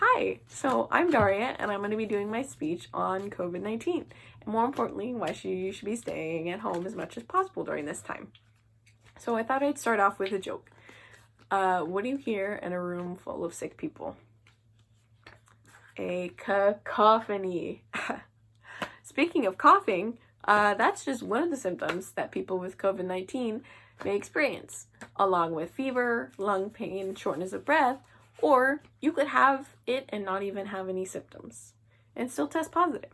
Hi, so I'm Daria, and I'm going to be doing my speech on COVID-19, and more importantly, why you should be staying at home as much as possible during this time. So I thought I'd start off with a joke. What do you hear in a room full of sick people? A cacophony. Speaking of coughing, that's just one of the symptoms that people with COVID-19 may experience, along with fever, lung pain, shortness of breath, or you could have it and not even have any symptoms and still test positive.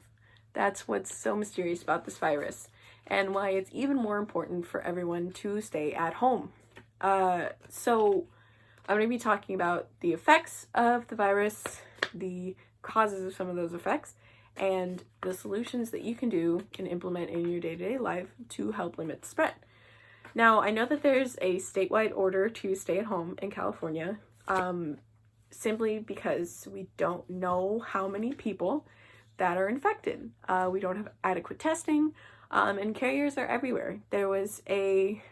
That's what's so mysterious about this virus and why it's even more important for everyone to stay at home. So I'm going to be talking about the effects of the virus, the causes of some of those effects, and the solutions that you can do and implement in your day-to-day life to help limit the spread. Now, I know that there's a statewide order to stay at home in California, simply because we don't know how many people that are infected. We don't have adequate testing, and carriers are everywhere. There was a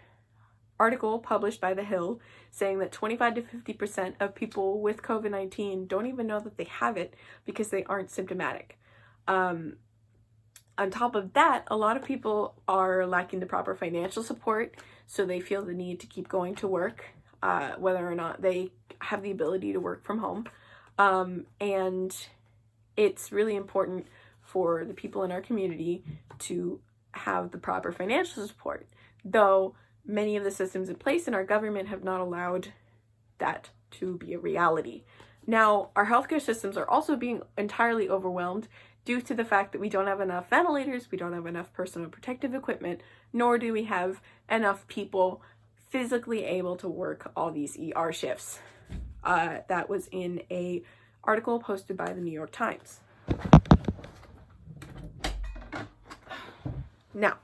article published by The Hill saying that 25 to 50% of people with COVID-19 don't even know that they have it because they aren't symptomatic. On top of that, a lot of people are lacking the proper financial support, so they feel the need to keep going to work, whether or not they have the ability to work from home. And it's really important for the people in our community to have the proper financial support, though many of the systems in place in our government have not allowed that to be a reality. Now, our healthcare systems are also being entirely overwhelmed due to the fact that we don't have enough ventilators, we don't have enough personal protective equipment, nor do we have enough people physically able to work all these ER shifts. That was in a article posted by the New York Times. Now,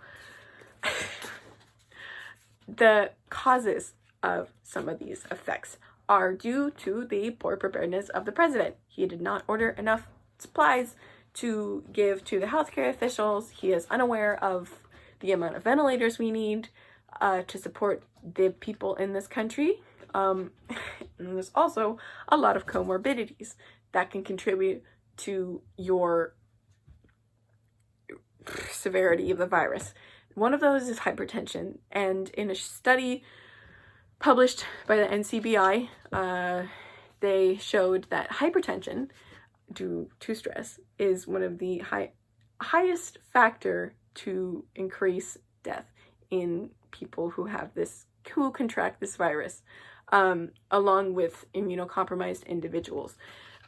the causes of some of these effects are due to the poor preparedness of the president. He did not order enough supplies to give to the healthcare officials. He is unaware of the amount of ventilators we need to support the people in this country. And there's also a lot of comorbidities that can contribute to your severity of the virus. One of those is hypertension, and in a study published by the NCBI, they showed that hypertension due to stress is one of the highest factor to increase death in people who contract this virus, along with immunocompromised individuals.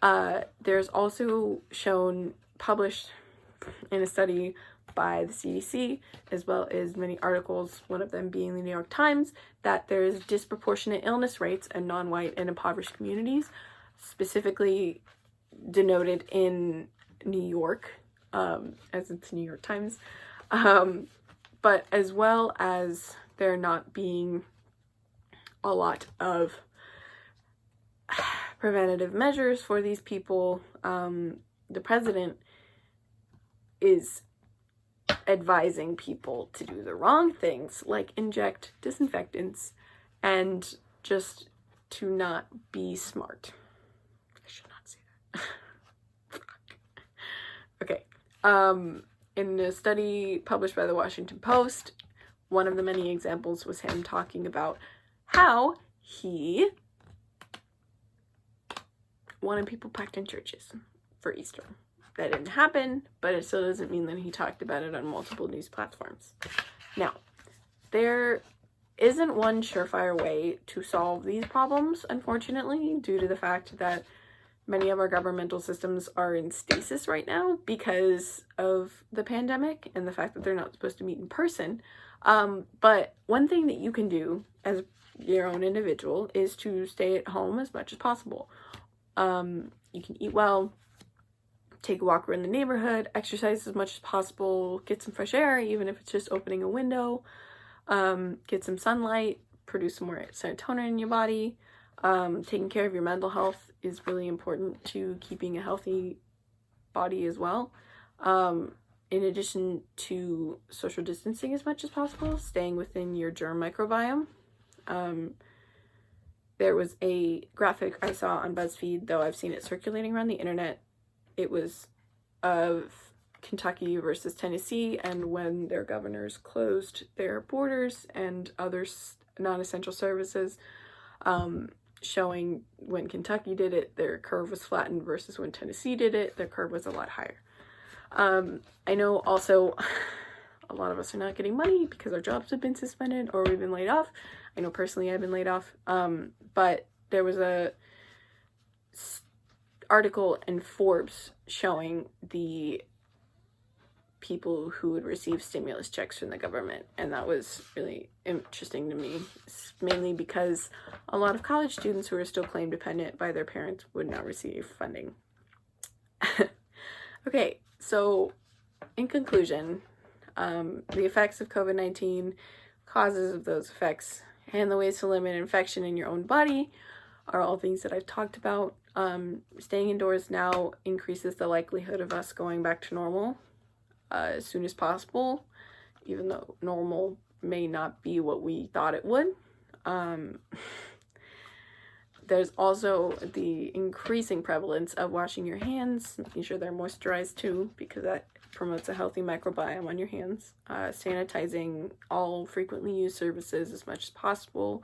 There's also published in a study by the CDC, as well as many articles, one of them being the New York Times, that there's disproportionate illness rates in non-white and impoverished communities, specifically denoted in New York, as it's New York Times, but as well as there not being a lot of preventative measures for these people. The president is advising people to do the wrong things, like inject disinfectants and just to not be smart. I should not say that. Okay. In a study published by the Washington Post, one of the many examples was him talking about how he wanted people packed in churches for Easter. That didn't happen, but it still doesn't mean that he talked about it on multiple news platforms. Now, there isn't one surefire way to solve these problems, unfortunately, due to the fact that many of our governmental systems are in stasis right now because of the pandemic and the fact that they're not supposed to meet in person. But one thing that you can do as your own individual is to stay at home as much as possible. You can eat well, take a walk around the neighborhood, exercise as much as possible, get some fresh air, even if it's just opening a window, get some sunlight, produce some more serotonin in your body. Taking care of your mental health is really important to keeping a healthy body as well. In addition to social distancing as much as possible, staying within your germ microbiome there was a graphic I saw on BuzzFeed, though I've seen it circulating around the internet. It was of Kentucky versus Tennessee, and when their governors closed their borders and other non-essential services, showing when Kentucky did it, their curve was flattened, versus when Tennessee did it, their curve was a lot higher. I know also a lot of us are not getting money because our jobs have been suspended or we've been laid off. I know personally I've been laid off, but there was a article in Forbes showing the people who would receive stimulus checks from the government, and that was really interesting to me. It's mainly because a lot of college students who are still claim dependent by their parents would not receive funding. Okay, so in conclusion, the effects of COVID-19, causes of those effects, and the ways to limit infection in your own body are all things that I've talked about. Staying indoors now increases the likelihood of us going back to normal as soon as possible, even though normal may not be what we thought it would. There's also the increasing prevalence of washing your hands, making sure they're moisturized too, because that promotes a healthy microbiome on your hands. Sanitizing all frequently used surfaces as much as possible,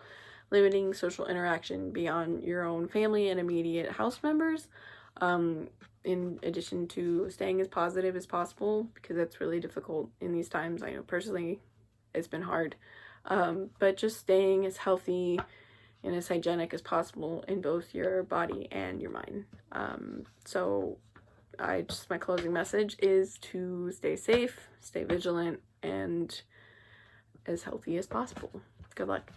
limiting social interaction beyond your own family and immediate house members, in addition to staying as positive as possible, because that's really difficult in these times. I know personally it's been hard, but just staying as healthy and as hygienic as possible in both your body and your mind. So my closing message is to stay safe, stay vigilant, and as healthy as possible. Good luck.